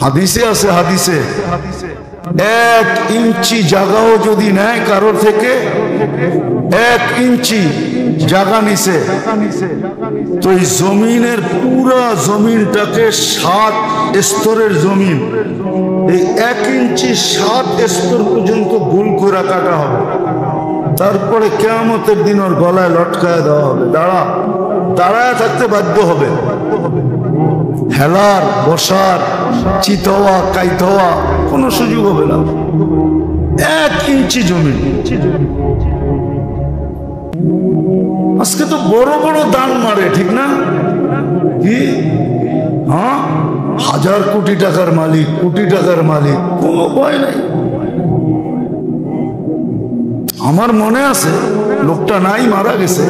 হাদিসে আছে, হাদিসে 1 ইঞ্চি জায়গাও যদি নেয় কারোর থেকে, 1 ইঞ্চি জায়গা নিছে, তো এই জমিনের পুরা জমিনটাকে 7 স্তরের জমিন, এই 1 ইঞ্চি 7 স্তর পর্যন্ত গোল করে কাটা হবে। তারপরে কিয়ামতের দিন ওর গলায় লটকায় দেওয়া হবে। দাঁড়ায় থাকতে বাধ্য হবে। হেলার, বসার, চিত হওয়া, কাইত হওয়া কোনো সুযোগ হবে না। 1 ইঞ্চি জমি। আজকে তো বড় বড় দান মারে, ঠিক না? কি হ্যাঁ, 1000 কোটি টাকার মালিক, কোটি টাকার মালিক, কোনো ভয় নাই। আমার মনে আছে লোকটা নাই মারা গেছে,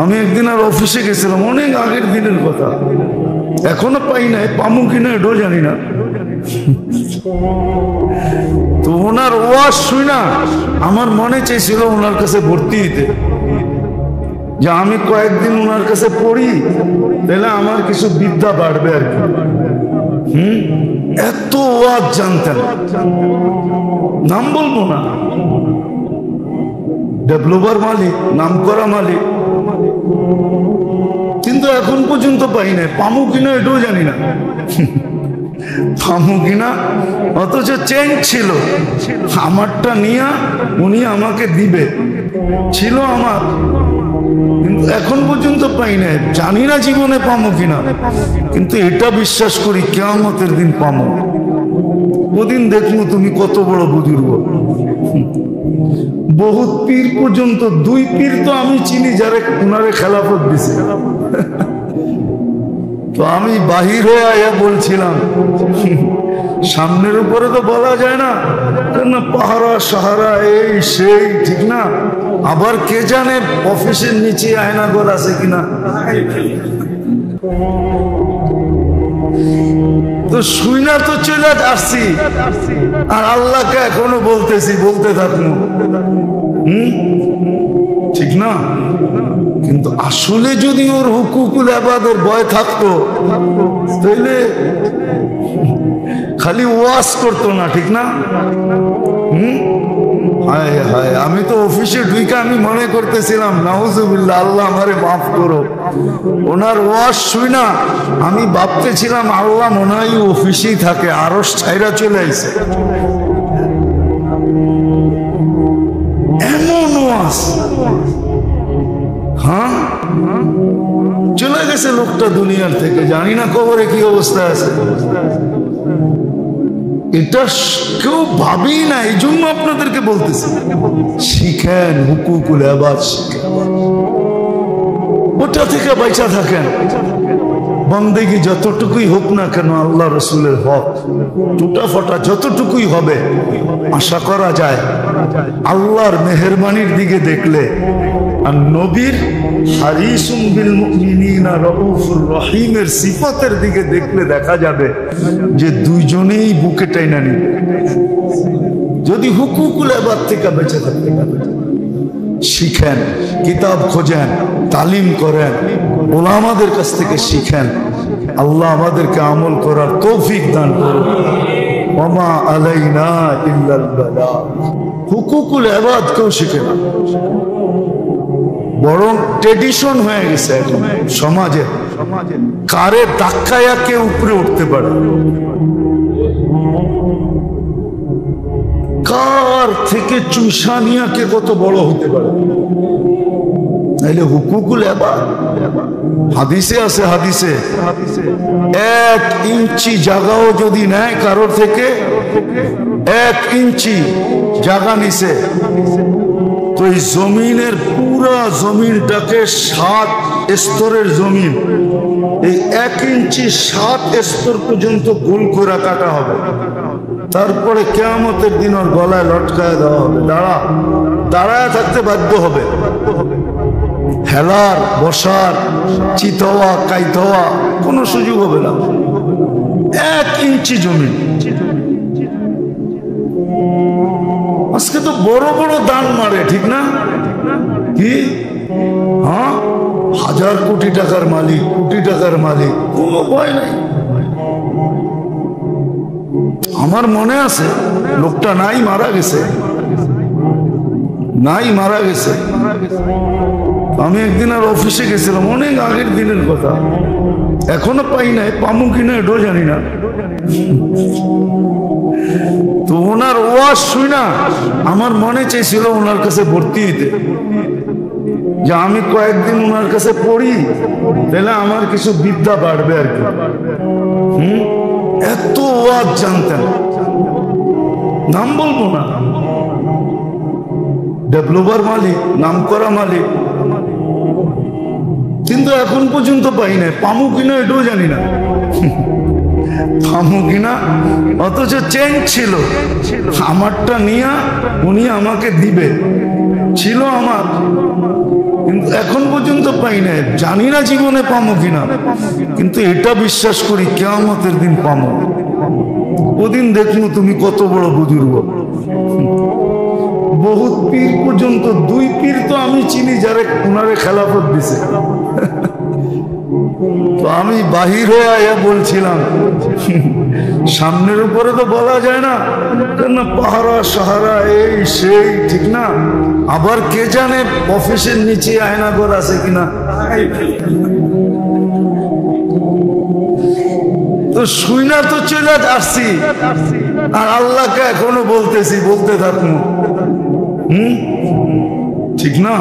আমি একদিন আর অফিসে গেছিলাম, অনেক আগের দিনের কথা, এখনো পাই নাই, পামু কিনা এটাও জানি না। তো ওনার ওয়াজ শুই না আমার মনে চাইছিল ওনার কাছে ভর্তি হইতে, যে আমি কয়েকদিন ওনার কাছে পড়ি, তাহলে আমার কিছু বিদ্যা বাড়বে আর কি। এত ওয়াজ জানতেন, নাম বলবো না, ডেভেলপার মালিক, নাম করা মালিক, কিন্তু এখন পর্যন্ত পাই নাই, পামু কিনা এটাও জানি না। পামু কিনা, অথচ চেঞ্জ ছিল আমারটা নিয়ে উনি আমাকে দিবে, ছিল আমার, কিন্তু এখন পর্যন্ত পাই নাই, জানি না জীবনে পামু কিনা, কিন্তু এটা বিশ্বাস করি কিয়ামতের দিন পামু। ওদিন দেখবো তুমি কত বড় বুজুর্গ। বহুত পীর পর্যন্ত, 2 পীর তো আমি চিনি যারা উনারে খেলাফত দিছে। তো আমি বাহির হয়ে আয়া বলছিলাম, সামনের উপরে তো বলা যায় না, কেন পাহারা সাহারা এই সেই, ঠিক না? আবার কে জানে অফিসের নিচে আয়নাঘর আছে কিনা। তো শুই না তো চলে আসছি, আর আল্লাহকে এখনো বলতেছি, বলতে থাকবো, ঠিক না? কিন্তু আসলে যদি ওর হুকুকুল ইবাদের ভয় থাকতো, তাহলে খালি ওয়াজ করতো না, ঠিক না? হায় হায়, আমি তো অফিসে ঢুকে আমি মনে করতেছিলাম নাউজুবিল্লাহ, আল্লাহ আমারে মাফ করো। ওনার ওয়াজ শুই না আমি ভাবতেছিলাম আল্লাহ মনে হয় অফিসেই থাকে, আরো ছাইরা চলে আইছে। এমন ওয়াজ, হ্যাঁ, চলে গেছে লোকটা দুনিয়ার থেকে, জানি না কবরে কি অবস্থা আছে। এটা কেউ ভাবি না, এই জন্য আপনাদেরকে বলতেছি, শিখেন হুকুকুল ইবাদ, শিখেন, ওটা থেকে বাইচা থাকেন। বন্দেগী যতটুকুই হোক না কেন আল্লাহ রসুলের হক, টুটা ফটা যতটুকুই হবে, আশা করা যায় আল্লাহর মেহেরবানির দিকে দেখলে, আর নবীর হারিসুম বিল মুমিনিনা রাউফুর রহিমের সিফাতের দিকে দেখলে দেখা যাবে যে দুইজনেই বুকে টাইনা নিবে, যদি হুকুকুল ইবাদ থেকে বেঁচে থাকতে। শিখেন, কিতাব খোঁজেন, তালিম করেন, ওলামাদের কাছ থেকে শিখেন। আল্লাহ আমাদেরকে আমল করার তৌফিক দান করুন। ওমা আলাইনা ইল্লাল বালাগ। হুকুকুল ইবাদ কেউ শিখে না, বরং ট্রেডিশন হয়ে গেছে এখন সমাজে, কারে ধাক্কায়া কে উপরে উঠতে পারে, কার থেকে চুষা নিয়ে কে কত বড় হতে পারে। নাইলে হুকুকুল ইবাদ হাদিসে আছে, হাদিসে 1 ইঞ্চি জায়গাও যদি নেয় কারোর থেকে, 1 ইঞ্চি জায়গা নিছে, তো এই জমিনের পুরা জমিনটাকে 7 স্তরের জমিন, এই 1 ইঞ্চি 7 স্তর পর্যন্ত গোল করে কাটা হবে। তারপরে কিয়ামতের দিন ওর গলায় লটকায় দেওয়া হবে। দাঁড়ায় থাকতে বাধ্য হবে। হেলার, বসার, চিত হওয়া, কাইত হওয়া কোনো সুযোগ হবে না। 1 ইঞ্চি জমিন। আজকে তো বড় বড় দান মারে, ঠিক না? কি হ্যাঁ, হাজার কোটি টাকার মালিক, কোটি টাকার মালিক, কোনো ভয় নাই। আমার মনে আছে লোকটা নাই মারা গেছে, নাই মারা গেছে। আমি একদিন আর অফিসে গেছিলাম, অনেক আগের দিনের কথা, এখনো পাই নাই, পামু কিনা এটাও জানি না। তো ওনার ওয়াজ শুই না আমার মনে চেয়েছিল ওনার কাছে ভর্তি হইতে, যে আমি কয়েকদিন ওনার কাছে পড়ি, তাহলে আমার কিছু বিদ্যা বাড়বে আর কি। এত ওয়াজ জানতেন, নাম বলবো না, ডেভেলপার মালিক, নাম করা মালিক, কিন্তু এখন পর্যন্ত পাই নাই, পামু কিনা এটাও জানি না, পামু কিনা। অথচ চেঞ্জ ছিল, আমারটা নিয়ে উনি আমাকে দিবে, ছিল আমার, কিন্তু এখন পর্যন্ত পাই নাই, জানি না জীবনে পামু কিনা, কিন্তু এটা বিশ্বাস করি কিয়ামতের দিন পামু। ওদিন দেখলো তুমি কত বড় বুজুর্গ। বহুত পীর পর্যন্ত, 2 পীর তো আমি চিনি যারা উনারে খেলাফত দিছে। তো আমি বাহির হয়ে আয়া বলছিলাম, সামনের উপরে তো বলা যায় না, কেন পাহারা সাহারা এই সেই, ঠিক না? আবার কে জানে অফিসের নিচে আয়নাঘর আছে কিনা। তো শুই না তো চলে আসছি, আর আল্লাহকে এখনো বলতেছি, বলতে থাকুন, ঠিক না?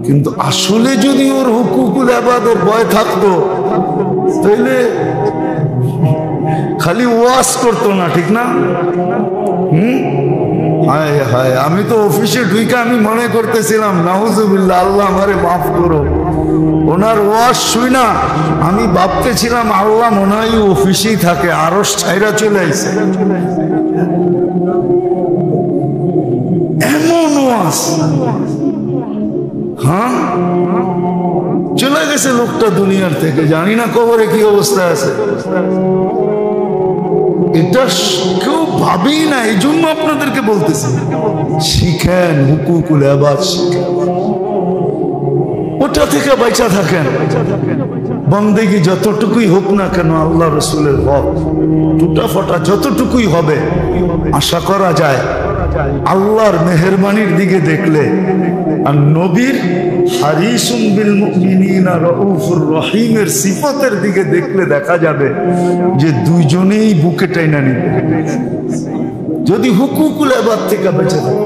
কিন্তু আসলে যদি ওর হুকুকুল ইবাদতের ভয় থাকতো, তাহলে খালি ওয়াজ করতো না, ঠিক না? হায় হায়, আমি তো অফিসে ঢুকে আমি মনে করতেছিলাম নাউজুবিল্লাহ, আল্লাহ আমারে মাফ করো। ওনার ওয়াজ শুই না আমি ভাবতেছিলাম আল্লাহ মনে হয় অফিসেই থাকে, আরশ ছাইরা চলে আইছে, এমন ওয়াজ। হ্যাঁ, চলে গেছে লোকটা দুনিয়ার থেকে, জানি না কবরে কি অবস্থা আছে। এটা কেউ ভাবেই না, এই জন্য আপনাদেরকে বলতেছি শিখেন, হুকুকুল ইবাদত শিখেন, ওটা থেকে বাঁচা থাকেন। বন্দেগী যতটুকুই হোক না কেন আল্লাহ রসুলের হক, টুটা ফটা যতটুকুই হবে, আশা করা যায় আল্লাহর মেহেরবানির দিকে দেখলে, আর নবীর হারিসুম বিল মুমিনিনা রাউফুর রহিমের সিফাতের দিকে দেখলে দেখা যাবে যে দুইজনেই বুকে টাইনা নিবে। যদি হুকুকুল ইবাদত থেকে বেঁচে থাকে,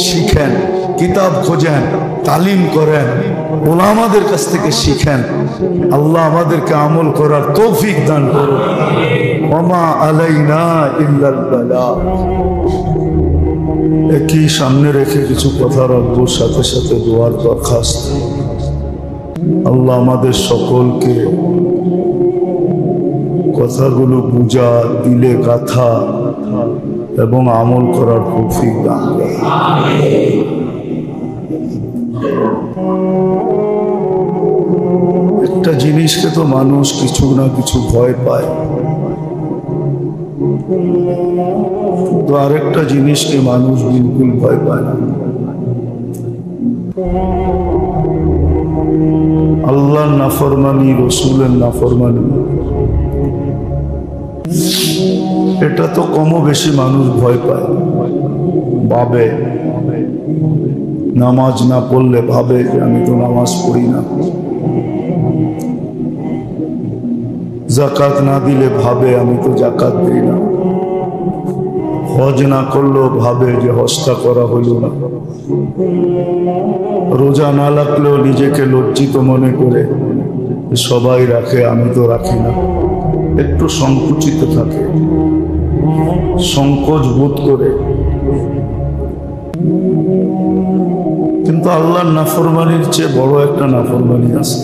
শিখেন, কিতাব খোঁজেন, তালিম করেন, ওলামাদের কাছ থেকে শিখেন। আল্লাহ আমাদেরকে আমল করার তৌফিক দান করুন। ওমা আলাইনা ইল্লাল বালাগ। একই সামনে রেখে কিছু কথা রাখবো, সাথে সাথে দোয়ার দরখাস্ত। আল্লাহ আমাদের সকলকে কথাগুলো বুঝা, দিলে গাথা এবং আমল করার তৌফিক দান করুন। একটা জিনিসকে তো মানুষ কিছু না কিছু ভয় পায়, তো আরেকটা জিনিসকে মানুষ বিলকুল ভয় পায় না। আল্লাহর নাফরমানি, রসুলের নাফরমানি, এটা তো কম বেশি মানুষ ভয় পায়, ভাবে। নামাজ না পড়লে ভাবে যে আমি তো নামাজ পড়ি না, জাকাত না দিলে ভাবে আমি তো জাকাত দিই না, হজ না করলেও ভাবে যে হজটা করা হইল না, রোজা না রাখলেও নিজেকে লজ্জিত মনে করে সবাই রাখে আমি তো রাখি না, একটু সংকুচিত থাকে, সংকোচ বোধ করে। কিন্তু আল্লাহর নাফরমানির চেয়ে বড় একটা নাফরমানি আছে,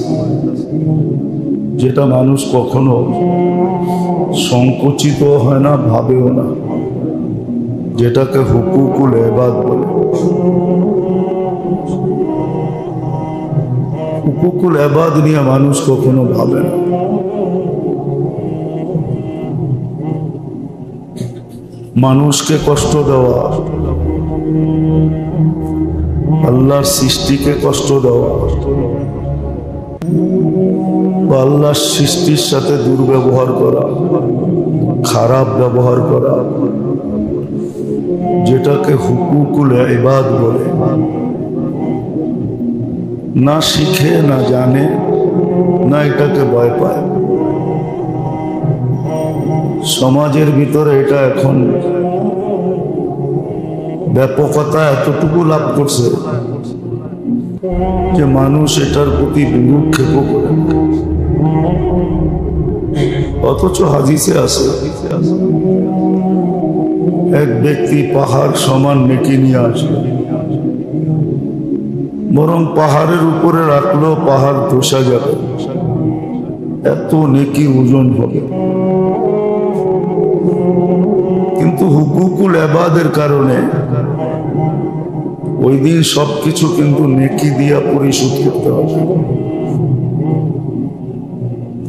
যেটা মানুষ কখনো সংকুচিত হয় না, ভাবেও না, যেটাকে হুকুকুল ইবাদত বলে। হুকুকুল ইবাদত নিয়ে মানুষ কখনো ভাবে না। মানুষকে কষ্ট দেওয়া, আল্লাহর সৃষ্টিকে কষ্ট দেওয়া বা আল্লাহর সৃষ্টির সাথে দুর্ব্যবহার করা, খারাপ ব্যবহার করা, যেটাকে হুকুকুল ইবাদ বলে, না শিখে না জানে না এটাকে ভয় পায়। সমাজের ভিতরে এটা এখন ব্যাপকতা এতটুকু লাভ করছে যে মানুষ এটার প্রতি বিমুক্ষেপ করে। অথচ হাদিসে আছে এক ব্যক্তি পাহাড় সমান নেকি নিয়ে আসবে, বরং পাহাড়ের উপরে রাখলেও পাহাড় ধসা যাবে, এত নেকি ওজন হবে। কিন্তু হুকুকুল ইবাদের কারণে ওই দিন সবকিছু কিন্তু নেকি দিয়া পরিশোধ করতে হবে।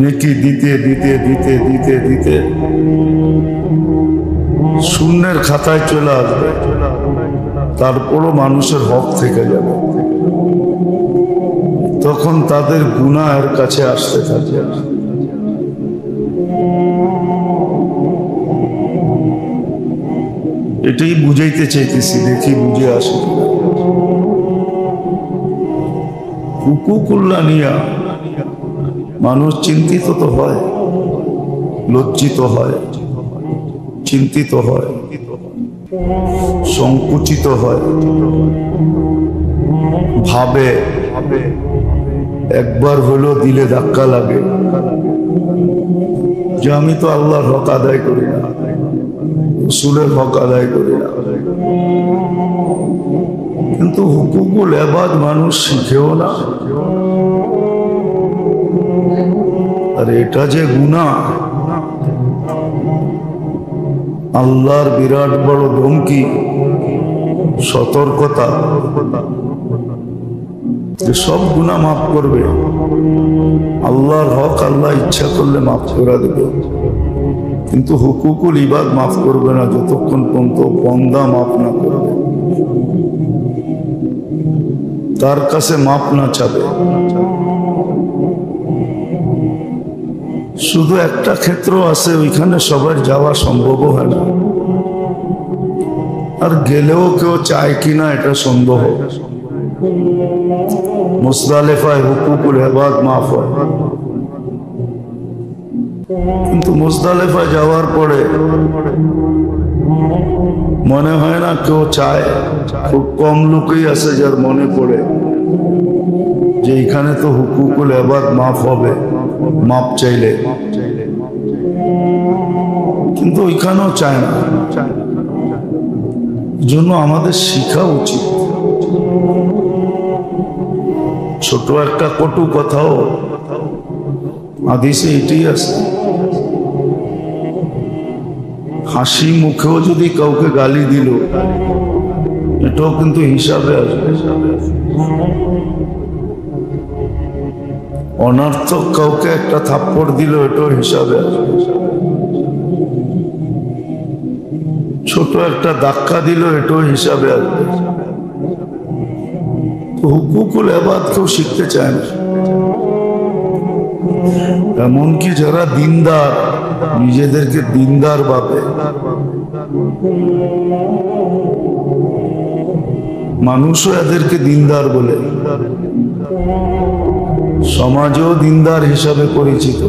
নেকি দিতে দিতে দিতে দিতে দিতে শূন্যের খাতায় চলে আসবে, তারপরও মানুষের হক থেকে যাবে। তখন তাদের গুনাহের কাছে আসতে থাকে। এটাই বুঝাইতে চাইতেছি, দেখি বুঝে আসে। হুকুকুল্লাহ নিয়া মানুষ চিন্তিত তো হয়, লজ্জিত হয়, চিন্তিত হয়, সংকুচিত হয়, ভাবে, একবার হলো দিলে ধাক্কা লাগে যে আমি তো আল্লাহর হক আদায় করি না, রাসূলের হক আদায় করি না। কিন্তু হুকুকুল ইবাদ মানুষ শিখেও না। আর এটা যে গুনাহ, আল্লাহর বিরাট বড় ধমকি, সতর্কতা যে সব গুনাহ মাফ করবে। আল্লাহর হক আল্লাহ ইচ্ছা করলে মাফ করে দেবে, কিন্তু হুকুকুল ইবাদ মাফ করবে না যতক্ষণ পর্যন্ত বান্দা মাফ না করবে, তার কাছে মাফ না চাবে। শুধু একটা ক্ষেত্র আছে, ওইখানে সবার যাওয়া সম্ভব হয় না, আর গেলেও কেউ চায় কিনা এটা সন্দেহ। মুজদালিফায় হুকুকুল ইবাদ মাফ হয়, কিন্তু মুজদালিফায় যাওয়ার পরে মনে হয় না কেউ চায়। খুব কম লোকই আছে যার মনে পড়ে যে এখানে তো হুকুকুল ইবাদ মাফ হবে, মাপ চাইলে, কিন্তু ওইখানেও চায় না। জন্য আমাদের শিখা উচিত। ছোট একটা কটু কথাও হাদিসে এটাই আছে, হাসি মুখেও যদি কাউকে গালি দিল এটাও কিন্তু হিসাবে আসবে। অনর্থক কাউকে একটা থাপ্পড় দিল এটাও হিসাবে আসবে। ছোট একটা ধাক্কা দিল এটাও হিসাবে আসবে। হুকুকুল ইবাদ কেউ শিখতে চায় না। এমনকি যারা দিনদার, নিজেদেরকে দিনদার ভাবে, মানুষও এদেরকে দিনদার বলে, সমাজেও দিনদার হিসাবে পরিচিত,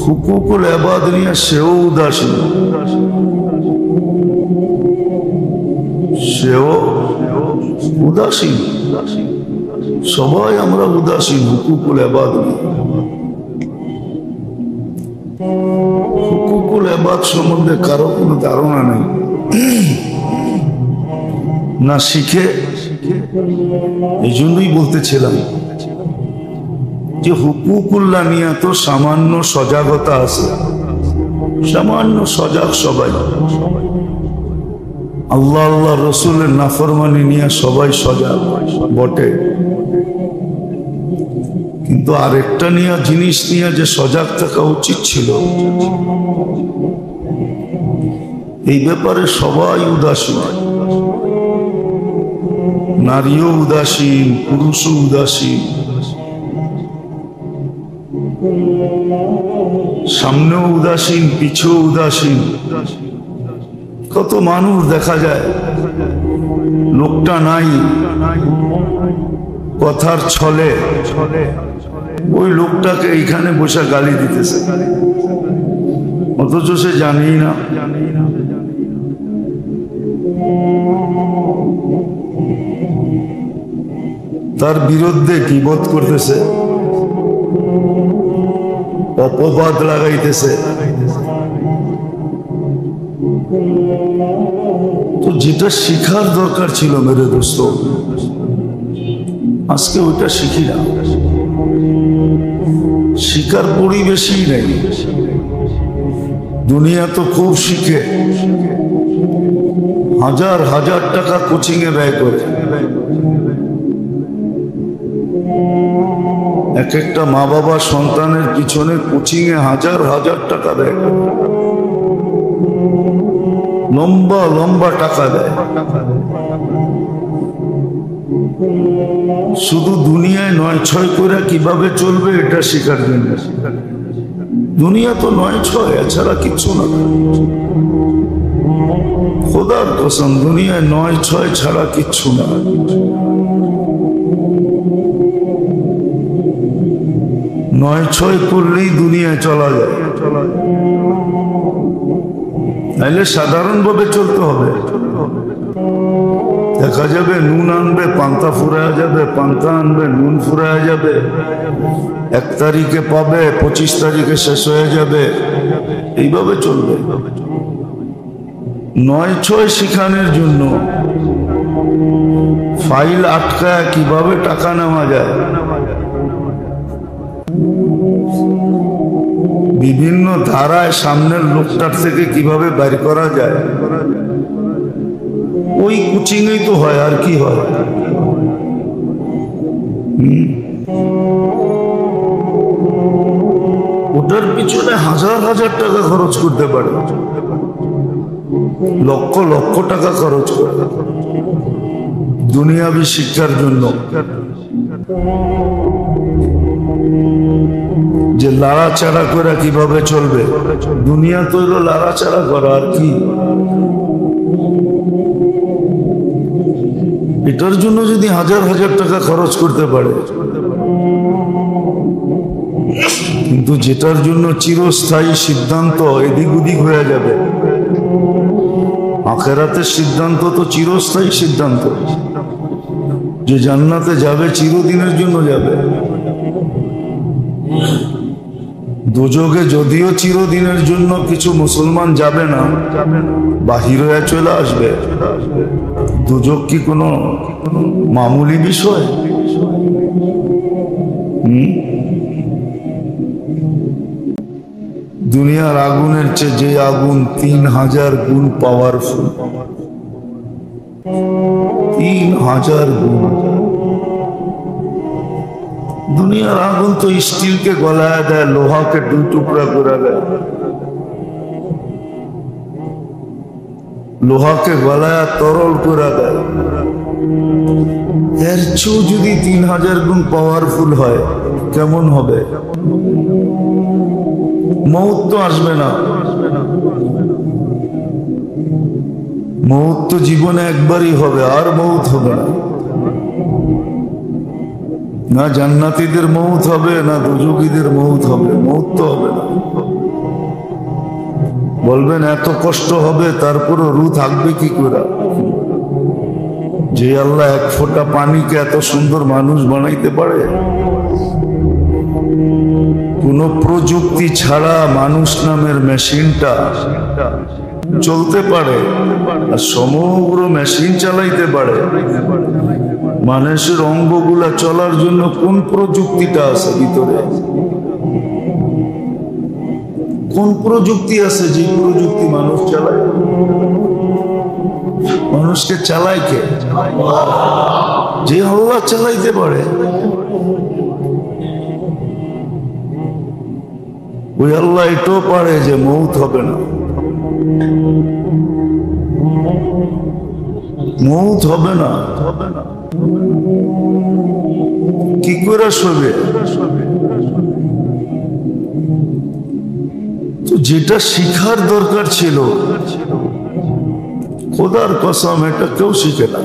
হুকুকুল ইবাদ নিয়ে সেও উদাসীন, সেও উদাসীন। সবাই আমরা উদাসীন হুকুকুল ইবাদ নিয়ে। হুকুকুল ইবাদ সম্বন্ধে কারো কোনো ধারণা নেই, না শিখে। এই জন্যই বলতেছিলাম যে হুকুকুল্লাহ নিয়ে তো সামান্য সজাগতা আছে, সামান্য সজাগ সবাই। আল্লাহ আল্লাহ রসুলের নাফরমানি নিয়ে সবাই সজাগ বটে, কিন্তু আরেকটা নিয়ে জিনিস নিয়ে যে সজাগ থাকা উচিত ছিল, এই ব্যাপারে সবাই উদাসীন। নারীও উদাসীন, পুরুষও উদাসীন, সামনেও উদাসীন, পিছেও উদাসীন। কত মানুষ দেখা যায় লোকটা নাই, কথার ছলে ওই লোকটাকে এইখানে বসে গালি দিতেছে, অথচ সে জানেই না। তার বিরুদ্ধে গীবত করতেছে, অপবাদ লাগাইতেছে। তো যেটা শিখার দরকার ছিল মেরে দোস্ত, আজকে ওইটা শিখি না, শিখার পরিবেশই নেই। দুনিয়া তো খুব শিখে, হাজার হাজার টাকা কোচিং এ ব্যয় করে। এক একটা মা বাবা সন্তানের পিছনে কোচিং এ হাজার হাজার টাকা দেয়, লম্বা লম্বা টাকা দেয়, শুধু দুনিয়ায় ৯-৬ করে কিভাবে চলবে এটা শেখার জন্য। দুনিয়া তো ৯-৬, এছাড়া কিচ্ছু না। খোদার কসম, দুনিয়ায় ৯-৬ ছাড়া কিচ্ছু না। নয় ছয় করলেই দুনিয়ায় চলা যায়, নাইলে সাধারণভাবে চলতে হবে। দেখা যাবে নুন আনবে পান্তা ফুরায়া যাবে, পান্তা আনবে নুন ফুরায়া যাবে। ১ তারিখে পাবে, ২৫ তারিখে শেষ হয়ে যাবে, এইভাবে চলবে। ৯-৬ শিখানোর জন্য ফাইল আটকায় কিভাবে টাকা নেওয়া যায়, বিভিন্ন ধারায় সামনের লোকটার থেকে কিভাবে বের করা যায়, ওই কোচিংই তো হয়, আর কি হয়। ওটার পিছনে হাজার হাজার টাকা খরচ করতে পারে, লক্ষ লক্ষ টাকা খরচ করে দুনিয়াবি শিক্ষার জন্য। যে লাড়াচাড়া করে কিভাবে চলবে, দুনিয়া তো হলো লাড়াচাড়া করা, আর কি। এটার জন্য যদি হাজার হাজার টাকা খরচ করতে পারে, কিন্তু যেটার জন্য চিরস্থায়ী সিদ্ধান্ত এদিক ওদিক হয়ে যাবে। আখিরাতের সিদ্ধান্ত তো চিরস্থায়ী সিদ্ধান্ত, যে জান্নাতে যাবে চিরদিনের জন্য যাবে। দোজখে যদিও চিরদিনের জন্য কিছু মুসলমান যাবে না, বাহির হয়ে চলে আসবে। দোজখ কি কোনো মামুলি বিষয়? দুনিয়ার আগুনের চেয়ে যে আগুন ৩০০০ গুণ পাওয়ারফুল, ৩০০০ গুণ। দুনিয়ার আগুন তো স্টিলকে গলায় দেয়, লোহাকে ২ টুকরা করে দেয়। লোহাকে গলায় তরল করে দেয়। এর চেয়েও যদি ৩০০০ গুণ পাওয়ারফুল হয়, কেমন হবে? মউত তো আসবে না, মউত তো জীবনে একবারই হবে, আর মউত হবে না। না জান্নাতীদের মউত হবে, না দুজখীদের মউত হবে, মউত তো হবে না। বলবেন এত কষ্ট হবে, তারপরও রূহ থাকবে কি করে? যে আল্লাহ ১ ফোঁটা পানিকে এত সুন্দর মানুষ বানাইতে পারে, কোন প্রযুক্তি ছাড়া মানুষ নামের মেশিনটা চলতে পারে, আর সমগ্র মেশিন চালাইতে পারে। মানুষের অঙ্গগুলা চলার জন্য কোন প্রযুক্তিটা আছে ভিতরে? কোন প্রযুক্তি আছে যে প্রযুক্তি মানুষ চালায়? মানুষকে চালায় কে? যে আল্লাহ চালাইতে পারে। ওই আল্লাহ এটাও পারে যে মউত হবে না, মউত হবে না। কি করে শোবে? তো যেটা শিখার দরকার ছিল, খোদার কসম এটা কেউ শিখে না।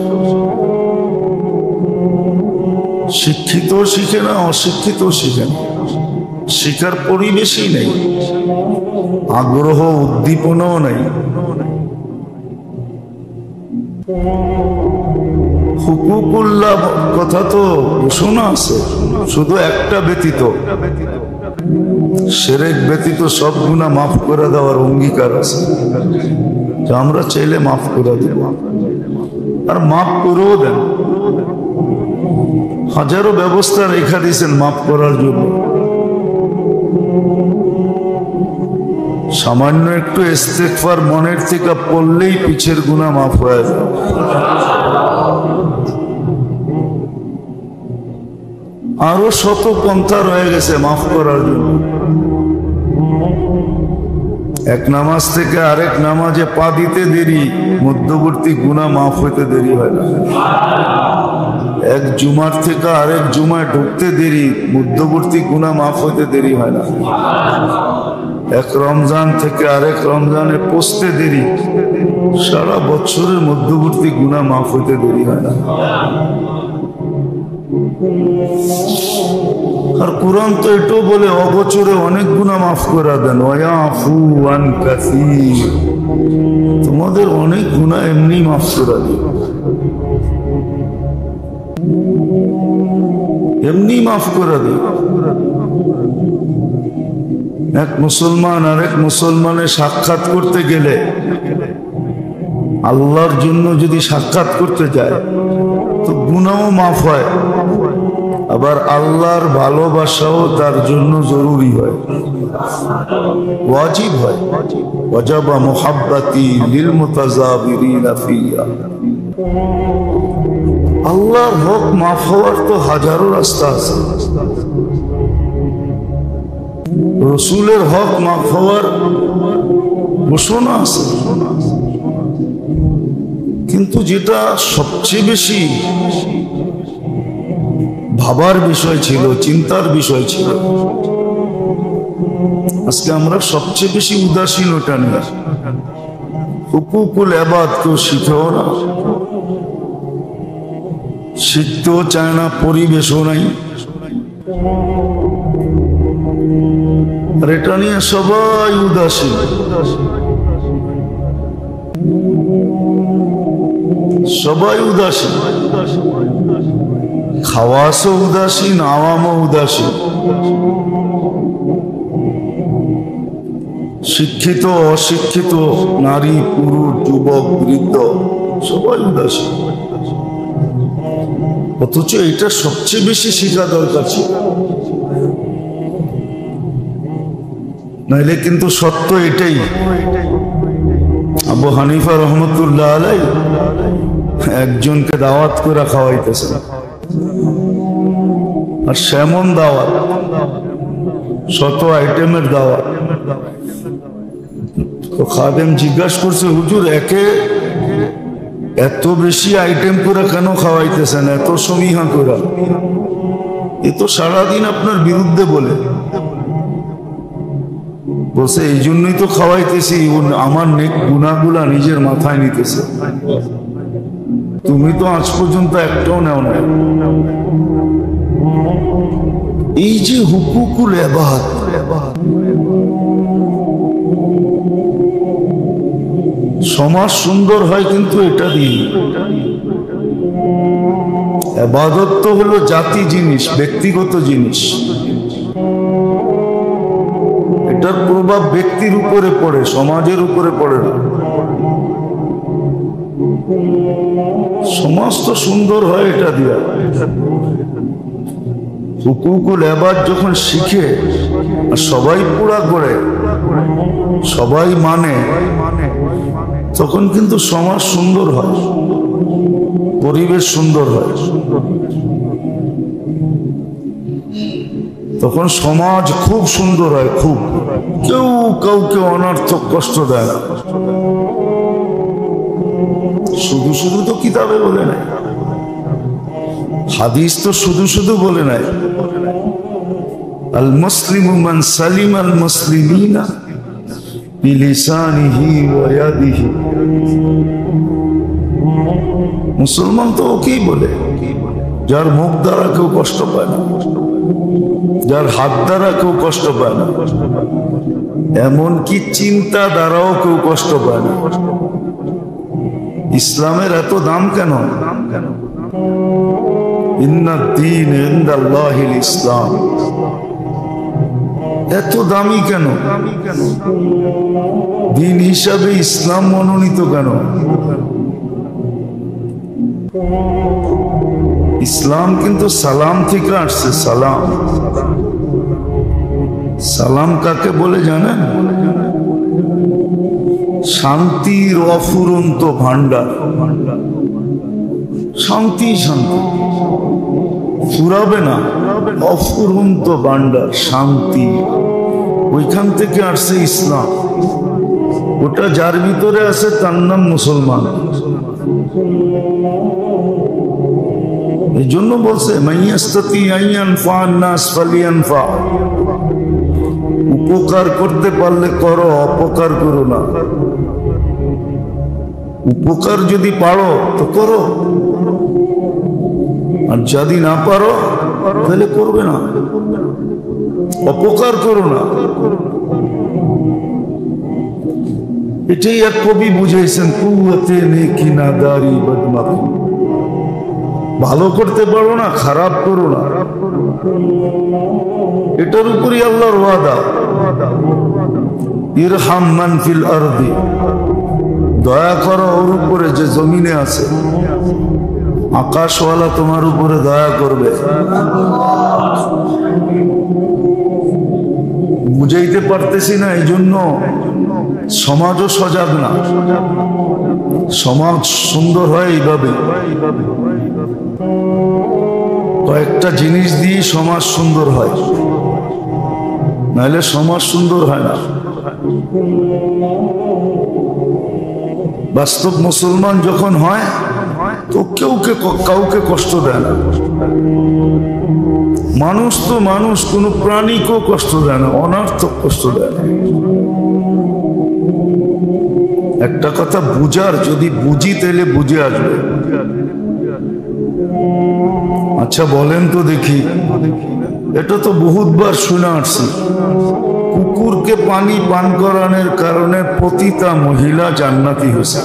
শিক্ষিত শিখে না, অশিক্ষিত শিখে না। শিখার পরিবেশই নেই, আগ্রহ উদ্দীপনাও নেই। হুকুকুল্লাহ কথা তো শোনা আছে, শুধু একটা ব্যতীত, শিরক ব্যতীত সব গুনাহ মাফ করে দেওয়ার অঙ্গীকার আছে, যা আমরা চাইলে মাফ করে দেব, আর মাফ করেও দেন। হাজারো ব্যবস্থা রেখা দিয়েছেন মাফ করার জন্য। সামান্য একটু ইস্তেগফার মনের থেকে পড়লেই পিছের গুনাহ মাফ হয়ে যায়। আরো শত পন্থা রয়ে গেছে মাফ করার জন্য। এক নামাজ থেকে আরেক নামাজে পা দিতে দেরি, মধ্যবর্তী গুনাহ মাফ হইতে দেরি হয় না। এক জুমার থেকে আরেক জুমায় ঢুকতে দেরি, মধ্যবর্তী গুনাহ মাফ হইতে দেরি হয় না। এক রমজান থেকে আরেক রমজানে পৌঁছতে দেরি, সারা বছরের মধ্যবর্তী গুনাহ মাফ হইতে দেরি হয় না। আর কুরআন তো এটাও বলে অগোচরে অনেক গুনাহ মাফ করে দেন, ওয়ায়াফু আন কাসীর, তোমাদের অনেক গুনাহ এমনি মাফ করে দেন, এমনি মাফ করে দেন। এক মুসলমান আরেক মুসলমানের সাক্ষাৎ করতে গেলে, আল্লাহর জন্য যদি সাক্ষাৎ করতে যায় তো গুনাহও মাফ হয়, আবার আল্লাহর ভালোবাসাও তার জন্য জরুরি হয়, ওয়াজিব হয়। ওয়াজাবা মুহাব্বতি লিল মুতাযাবিরিনা ফিয়া। আল্লাহর হক মাফ হওয়ার তো হাজারো রাস্তা আছে, রসুলের হক মাফ হওয়ার ঘোষণা আছে, কিন্তু যেটা সবচেয়ে বেশি ভাবার বিষয় ছিল, চিন্তার বিষয় ছিল, আজকে আমরা সবচেয়ে বেশি উদাসীন ওটা নিয়ে। হুকুকুল ইবাদ কেউ শিখেও না, শিখতেও চায় না, পরিবেশও নাই। আর এটা নিয়ে সবাই উদাসীন, সবাই উদাসীন, খাওয়াসও উদাসীন, আওয়ামও উদাসীন, শিক্ষিত অশিক্ষিত, নারী পুরুষ যুবক বৃদ্ধ সবাই উদাসীন। অথচ এটা সবচেয়ে বেশি শিখা দরকার ছিল, নাইলে কিন্তু সত্য এটাই। আবু হানিফা রহমতুল্লাহ আলাই একজনকে দাওয়াত করে খাওয়াইতেছেন, আর সেমন দাওয়াত, শত আইটেমের দাওয়াত। তো খাদেম জিজ্ঞাসা করছে, হুজুর একে এত বেশি আইটেম করে কেন খাওয়াইতেছেন, এত সমীহা করে? এ তো সারাদিন আপনার বিরুদ্ধে বলে। বলছে এই জন্যই তো খাওয়াইতেছি, আমার নেক গুনাহগুলা নিজের মাথায় নিতেছে, তুমি তো আজ পর্যন্ত একটাও নেও না। এই যে হুকুকুল ইবাদ, সমাজ সুন্দর হয় কিন্তু এটা দিয়ে। ইবাদত তো হলো জাতি জিনিস, ব্যক্তিগত জিনিস, এটার প্রভাব ব্যক্তির উপরে পড়ে, সমাজের উপরে পড়ে না। সমাজ তো সুন্দর হয় এটা দিয়া। হুকুকুল ইবাদ যখন শিখে আর সবাই পুরা করে, সবাই মানে, তখন কিন্তু সমাজ সুন্দর হয়, পরিবেশ সুন্দর হয়, তখন সমাজ খুব সুন্দর হয়, খুব। কেউ কাউকে অনর্থক কষ্ট দেয় না। শুধু শুধু তো কিতাবে বলে নাই, হাদিস তো শুধু শুধু বলে নাই, আল মুসলিমু মান সালিমা আল মুসলিমিনা বিলিসানিহি ওয়া ইয়াদিহি। মুসলমান তো ওকেই বলে যার মুখ দ্বারা কেউ কষ্ট পায় না, যার হাত দ্বারা কেউ কষ্ট পায় না, এমনকি চিন্তা দ্বারাও কেউ কষ্ট পায় না। ইসলামের এত দাম কেন? ইন্নাদ-দীন ইনদাল্লাহিল ইসলাম, এত দামি কেন? দিন হিসাবে ইসলাম মনোনীত কেন? ইসলাম কিন্তু সালাম থেকে আসছে। সালাম, সালাম কাকে বলে জানেন? শান্তির অফুরন্ত ভান্ডার। শান্তি, শান্তি ফুরাবে না, অফুরন্ত ভান্ডার শান্তি, ওইখান থেকে আসছে ইসলাম। ওটা যার ভিতরে আছে তার নাম মুসলমান। এই জন্য বলছে মাইয়াস্তাতি আইয়ানফা আন-নাস ফালিয়ানফা, উপকার করতে পারলে করো, অপকার করো না। উপকার যদি পারো তো করো, আর যদি না পারো তাহলে করবে না, অপকার করো না। এটাই এক কবি বুঝাইছেন, কুওয়াতে নেকি না দারি বদমাকি। ভালো করতে পারো না, খারাপ করো না, এটার উপরই আল্লাহর ওয়াদা। ইরহাম মান ফিল আরদি, দয়া করো ওর উপরে যে জমিনে আছে। আকাশওয়ালা তোমার উপরে দয়া করবে। বুঝাইতে পারতেছি না, এই জন্য সমাজও সজাগ না। সমাজ সুন্দর হয় এইভাবে, কয়েকটা জিনিস দিয়ে সমাজ সুন্দর হয়, নাহলে সমাজ সুন্দর হয় না। বাস্তব মুসলমান যখন হয় তো কাউকে কষ্ট দেয় না। মানুষ তো মানুষ, কোনো প্রাণীকেও কষ্ট দেয় না, অনার্থক কষ্ট দেয় না। একটা কথা বুঝার, যদি বুঝি তাহলে বুঝে আসবে। আচ্ছা বলেন তো দেখি, এটা তো বহুতবার শুনে আসছি, কুকুরকে পানি পান করানোর কারণে পতিতা মহিলা জান্নাতি হয়েছে।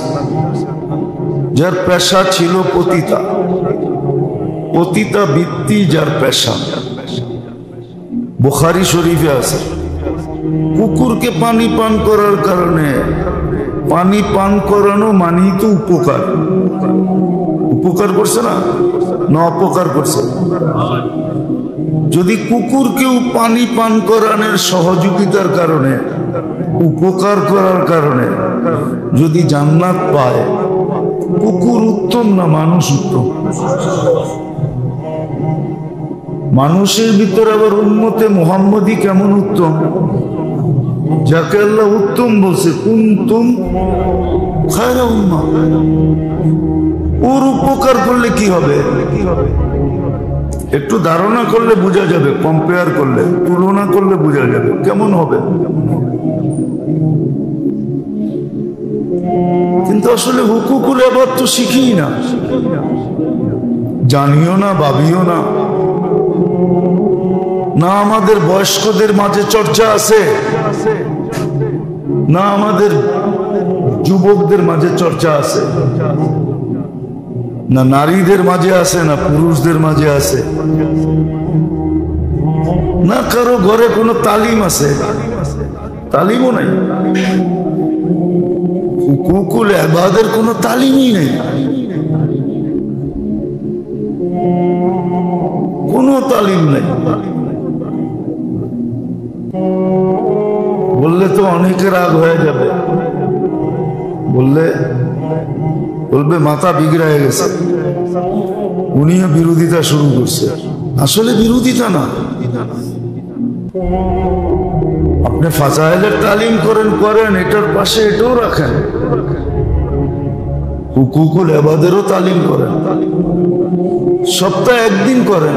যার পেশা ছিল পতিতা, পতিতা বৃত্তি যার পেশা, বুখারী শরীফে আছে। কুকুরকে পানি পান করার কারণে, পানি পান করানো মানেই তো উপকার। উপকার করছে না, না অপকার করছে? যদি কুকুরকেও পানি পান করানোর সহযোগিতার কারণে, উপকার করার কারণে যদি জান্নাত পায়, কুকুর উত্তম না মানুষ উত্তম? মানুষের ভিতরে আবার উম্মতে মুহাম্মদী কেমন উত্তম, যাকে আল্লাহ উত্তম বলছে, কুনতুম খায়রা উম্মাহ। ওর উপকার করলে কি হবে? একটু ধারণা করলে বোঝা যাবে, কম্পেয়ার করলে, তুলনা করলে বোঝা যাবে কেমন হবে। কিন্তু আসলে হুকুকুল ইবাদত তো শিখি না, জানিও না, ভাবিও না। না আমাদের বয়স্কদের মাঝে চর্চা আছে, না আমাদের যুবকদের মাঝে চর্চা আছে, না নারীদের মাঝে আছে, না পুরুষদের মাঝে আছে, না কারো ঘরে কোনো তালিম আছে, তালিমও নাই। হুকুকুল ইবাদতের কোনো তালিমই নেই, কোনো তালিম নেই। বললে তো অনেকে রাগ হয়ে যাবে, বলবে মাথা বিগড়ে গেছে, উনিও বিরোধিতা শুরু করছে। আসলে বিরোধিতা না, আপনি ফাজাইলের তালিম করেন, এটার পাশে এটাও রাখেন, হুকুকুল ইবাদতেরও তালিম করেন। সপ্তাহে একদিন করেন,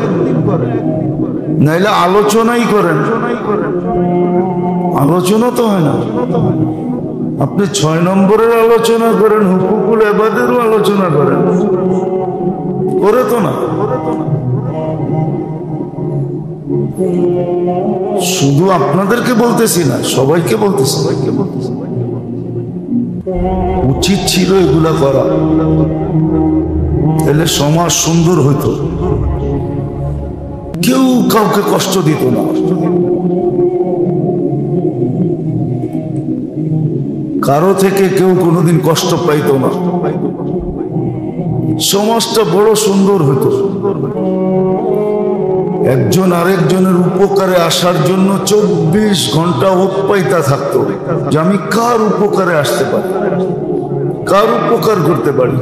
নাইলে আলোচনাই করেন। আলোচনা তো হয় না। আপনি 6 নম্বরের আলোচনা করেন, হুকুকুল ইবাদেরও আলোচনা করেন, করে তো না। শুধু আপনাদেরকে বলতেছি না, সবাইকে বলতেছি। উচিত ছিল এগুলা করা, তাহলে সমাজ সুন্দর হইতো, কেউ কাউকে কষ্ট দিত না। কারো থেকে কেউ কোনোদিন কষ্ট পাইত না, সমাজটা বড় সুন্দর হতো। একজন আরেকজনের উপকারে আসার জন্য 24 ঘন্টা উৎপাইতা থাকতো যে আমি কার উপকারে আসতে পারি, কার উপকার করতে পারি।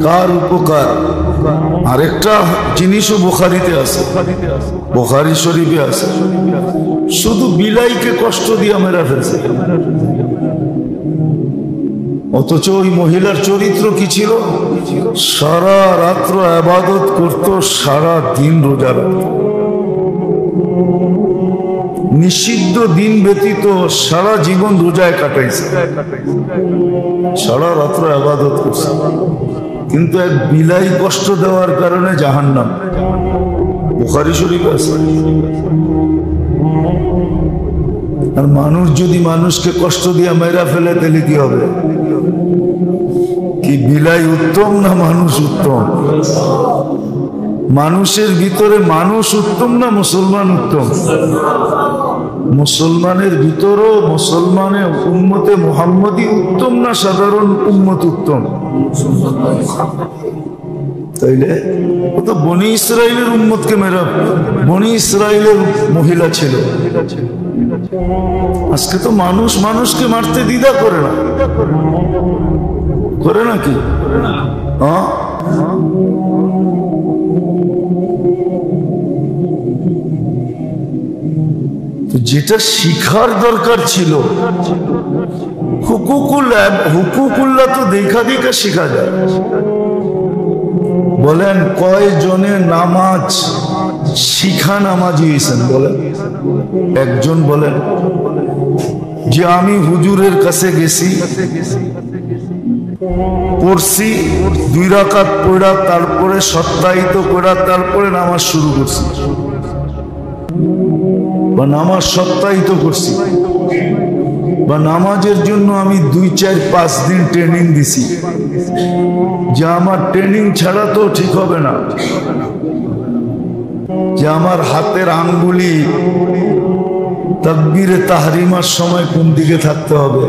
কার উপকার। আরেকটা জিনিসও বুখারীতে আছে, বুখারী শরীফে আছে, শুধু বিলাইকে কষ্ট দিয়ে মেরা ফেলছে। অথচ ওই মহিলার চরিত্র কি ছিল? সারা রাত্র ইবাদত করত, সারা দিন রোজা রাখত, নিষিদ্ধ দিন ব্যতীত সারা জীবন রোজায় কাটাইছে, সারা রাত্র ইবাদত করছে। কিন্তু এক বিলাই কষ্ট দেওয়ার কারণে জাহান্নাম। বুখারী শরীফে আছে। আর মানুষ যদি মানুষকে কষ্ট দিয়ে মেরা ফেলে তাহলে কি হবে? কি বিলাই উত্তম না মানুষ উত্তম? মানুষের ভিতরে মানুষ উত্তম না মুসলমান উত্তম? মুসলমানের ভিতরও মুসলমানের উম্মতে মুহাম্মদী উত্তম না সাধারণ উম্মত উত্তম? তাইলে ও তো বনি ইসরাইলের উম্মতকে মেরা, বনি ইসরাইলের মহিলা ছিল। আজকে তো মানুষ মানুষকে মারতে দ্বিধা করে না, করে নাকি? হ্যাঁ, যেটা শিখার দরকার ছিল, হুকুকুল্লাহ তো দেখা দেখা শিখা যায়। বলেন কয়জনে নামাজ শিখা নামাজি হয়েছেন? বলেন একজন বলেন যে আমি হুজুরের কাছে গেছি, পড়ছি, 2 রাকাত পড়া, তারপরে সত্যায়িত করা, তারপরে নামাজ শুরু করছি বা নামাজ সত্যায়িত করছি, বা নামাজের জন্য আমি 2, 4, 5 দিন ট্রেনিং দিছি, যে আমার ট্রেনিং ছাড়া তো ঠিক হবে না, যে আমার হাতের আঙ্গুলি তাকবীরে তাহরিমার সময় কোন দিকে থাকতে হবে,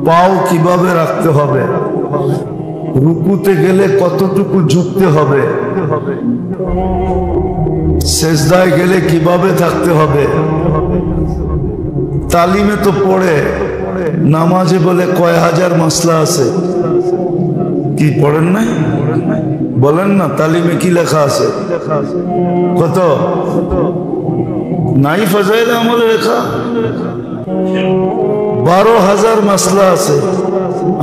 পাও কিভাবে রাখতে হবে, রুকুতে গেলে কতটুকু ঝুঁকতে হবে, সেজদায় গেলে কিভাবে থাকতে হবে। তালিমে তো পড়ে, নামাজে বলে কয় হাজার মাসলা আছে, কি পড়েন নাই? বলেন না তালিমে কি লেখা আছে? কত নাই? ফাজাইলে আমলে লেখা 12,000 মাসলা আছে।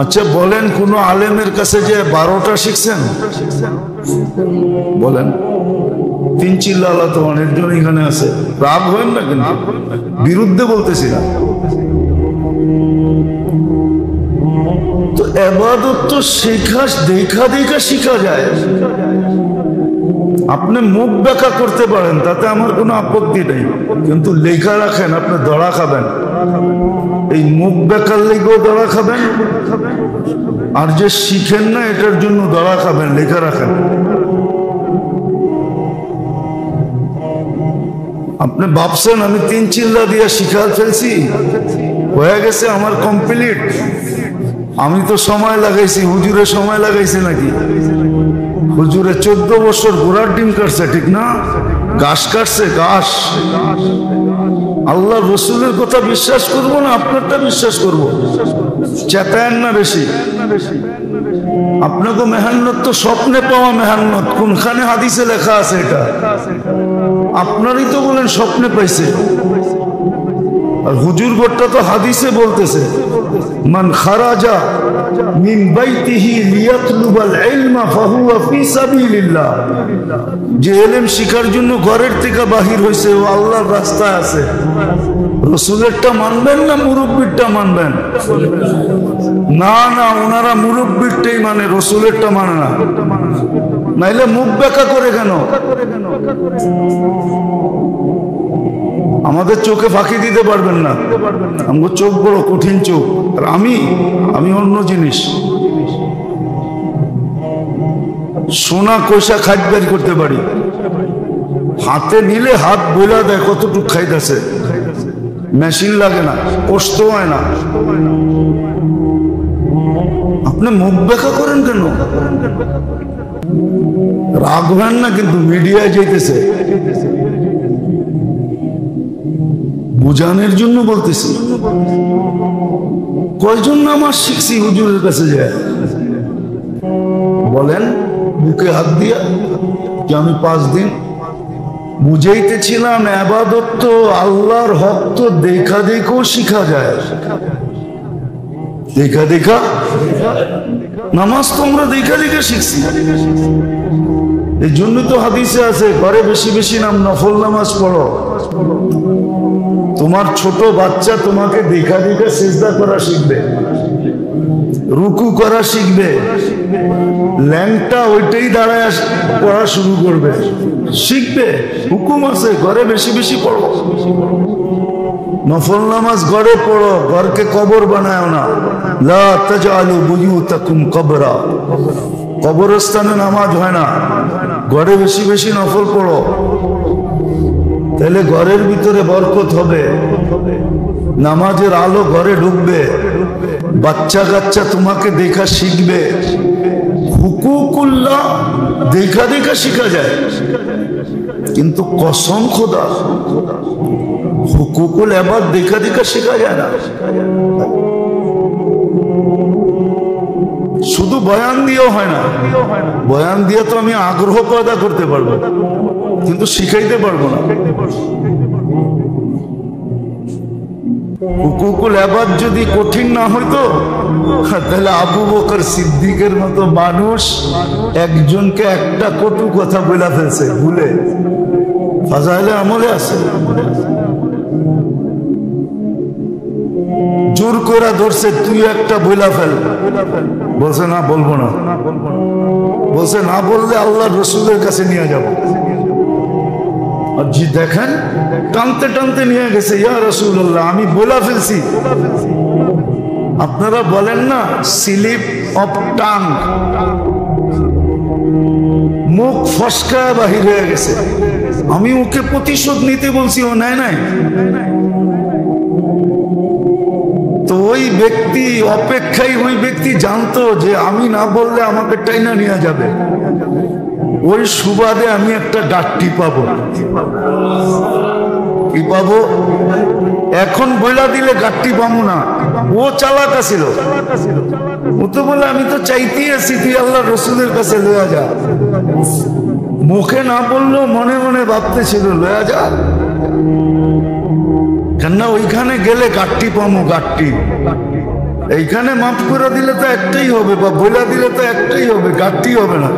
আচ্ছা বলেন কোন আলেমের কাছে যে 12টা শিখছেন? বলেন। 3 চিল্লা আল্লাহ তো অনেকজন এখানে আছে, রাগ হবেন না কিন্তু, বিরুদ্ধে বলতেছি না। তো ইবাদত তো দেখা দেখা শিখা যায়। আপনি মুখ ব্যাখ্যা করতে পারেন, তাতে আমার কোনো আপত্তি নেই, কিন্তু লেখা রাখেন, আপনি দড়া খাবেন। এই মুখ ব্যাখ্যার লেগেও দড়া খাবেন, আর যে শিখেন না এটার জন্য দড়া খাবেন। লেখা রাখেন। আপনি ভাবছেন আমি 3 চিল্লা দিয়ে শিখা ফেলছি, হয়ে গেছে আমার কমপ্লিট? আমি তো সময় লাগাইছি, হুজুরে সময় লাগাইছে নাকি? হুজুরে 14 বছর ঘোড়ার ডিম কাটছে, ঠিক না? ঘাস কাটছে, ঘাস। আল্লাহ রসুলের কথা বিশ্বাস করবো না আপনারটা বিশ্বাস করবো? চেতায়েন না বেশি। আপনাকে মেহান্নত তো স্বপ্নে পাওয়া মেহান্নত, কোনখানে হাদিসে লেখা আছে এটা? আপনারই তো বলেন স্বপ্নে পাইছে, আর হুজুর গোটটা তো হাদিসে বলতেছে মান খারাজা মিন বাইতিহি লিয়াতলুবাল ইলমা ফাহুয়া ফি সাবিলিল্লাহ, যে ইলম শিখার জন্য ঘরের থেকে বাহির হইছে ও আল্লাহর রাস্তায় আছে। রাসূলেরটা মানবেন না মুরব্বিরটা মানবেন? না না, ওনারা মুরব্বিরটাই মানে, রাসূলেরটা মানে না। নাইলে মুখ বেঁকা করে কেন? আমাদের চোখে ফাঁকি দিতে পারবেন না, আমার চোখ বড় কঠিন চোখ, আর আমি অন্য জিনিস। সোনা কষা খাট বের করতে পারি, হাতে নিলে হাত বইলা দেয় কতটুক খাইতেছে, মেশিন লাগে না, কষ্ট হয় না। আপনি মুখ বেঁকা করেন কেন? রাখবেন না কিন্তু, মিডিয়ায় যাইতেছে, বুঝানোর জন্য বলতেছি। কয়জন নামাজ শিখছি হুজুরের কাছে যায়, বলেন বুকে হাত দিয়া যে আমি 5 দিন বুঝাইতেছিলাম ইবাদত তো আল্লাহর হক তো দেখা দেখেও শিখা যায়, দেখা দেখা নামাজ তো আমরা দেখা দেখা শিখছি। এই জন্য তো হাদিসে আছে ঘরে বেশি বেশি নফল নামাজ পড়ো। তোমার ছোট বাচ্চা তোমাকে দেখা দেখা সিজদা করা শিখবে, রুকু করা শিখবে, ল্যাংটা ওইটাই দাঁড়ায় পড়া শুরু করবে, শিখবে। হুকুম আছে ঘরে বেশি বেশি পড়ো, নফল নামাজ ঘরে পড়ো, ঘরকে কবর বানায় না। লা তাজআলু বুয়ুতাকুম কবরা, কবরস্থানে নামাজ হয় না, ঘরে বেশি বেশি নফল পড়ো, তাহলে ঘরের ভিতরে বরকত হবে, নামাজের আলো ঘরে ঢুকবে, বাচ্চা কাচ্চা তোমাকে দেখা শিখবে। হুকুকুল্লাহ দেখা দেখা শিখা যায়, কিন্তু কসম খোদা হুকুকুল ইবাদ দেখা দেখা শেখা যায় না। শুধু বয়ান দিয়েও হয় না, বয়ান দিয়ে তো আমি আগ্রহ পয়দা করতে পারবো, কিন্তু শিখাইতে পারবো না। হুকুকুল ইবাদ যদি কঠিন না হইতো, তাহলে আবু বকর সিদ্দিকের মতো মানুষ একজনকে একটা কটু কথা বলে ফেলছে ভুলে, ফাজাইলে আমলে আছে। জোর করে ধরছে তুই একটা বইলা ফেল, বলছে না বলবো না, বলছে না বললে আল্লাহ রসুলের কাছে নিয়ে যাব। আর জি দেখেন টানতে টানতে নিয়ে গেছে, ইয়া রাসূলুল্লাহ আমি বলা ফেলছি। আপনারা বলেন না স্লিপ অফ টাং, মুখ ফসকায় বাহির হয়ে গেছে। আমি ওকে প্রতিশোধ নিতে বলছি, ও নেয় নাই। তো ওই ব্যক্তি অপেক্ষায়, ওই ব্যক্তি জানতো যে আমি না বললে আমাকে টাইনা নিয়ে যাবে, ওই সুবাদে আমি একটা ডাকটি পাবো। কি পাবো? এখন বইলা দিলে গাট্টি পাবো না। ও চালাক ছিল, ও তো বলে আমি তো চাইতেই আছি তুই আল্লাহ রসুলের কাছে লয়া যা। মুখে না বললেও মনে মনে ভাবতেছিল লয়া যা, কেননা ওইখানে গেলে গাট্টি পাবো, গাট্টি। এইখানে মাফ করে দিলে তো একটাই হবে, বা বইলা দিলে তো একটাই হবে, গাট্টি হবে না।